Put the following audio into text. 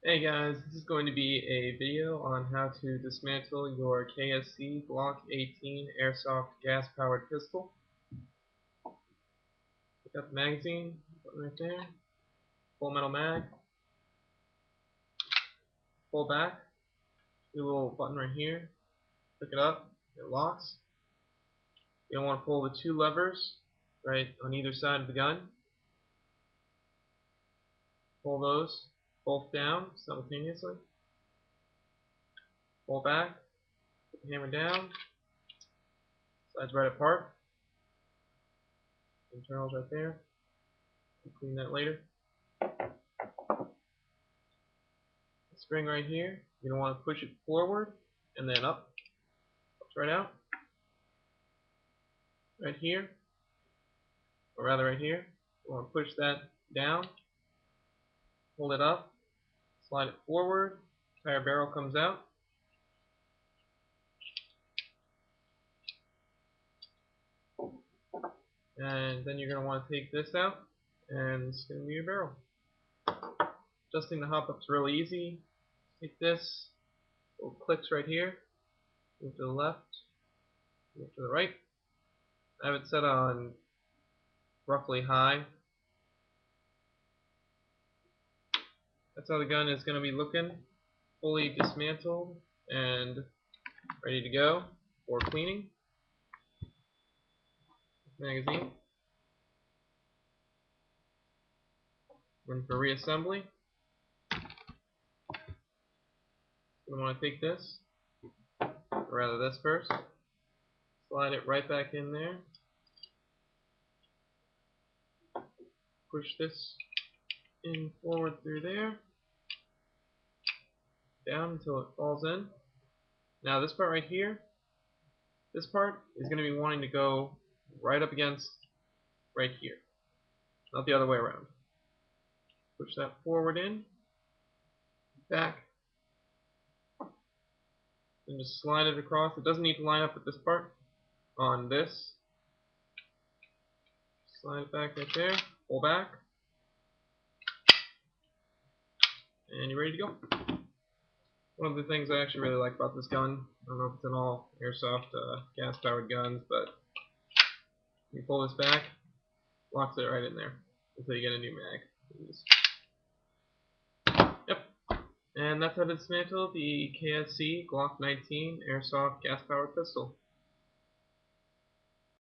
Hey guys, this is going to be a video on how to dismantle your KSC Glock 18 airsoft gas-powered pistol. Pick up the magazine, button right there, full metal mag, pull back, do a little button right here, pick it up, it locks. You don't want to pull the two levers right on either side of the gun. Pull those both down simultaneously. Pull back, put the hammer down, sides right apart. Internals right there. Clean that later. Spring right here, you're going to want to push it forward and then up, right out, right here, or rather right here. You want to push that down, hold it up, slide it forward, entire barrel comes out. And then you're going to want to take this out, and it's going to be your barrel. Adjusting the hop up's really easy. Take this, little clicks right here, move to the left, move to the right. I have it set on roughly high. That's how the gun is going to be looking, fully dismantled and ready to go for cleaning. Magazine. Then for reassembly, we want to take this, or rather this first, slide it right back in there, push this in forward through there, down until it falls in. Now this part right here, this part is going to be wanting to go right up against right here, not the other way around. Push that forward in, back, and just slide it across. It doesn't need to line up with this part. On this, slide it back right there, pull back, and you're ready to go. One of the things I actually really like about this gun, I don't know if it's in all airsoft gas-powered guns, but you pull this back, locks it right in there until you get a new mag. Yep, and that's how to dismantle the KSC Glock 19 airsoft gas-powered pistol.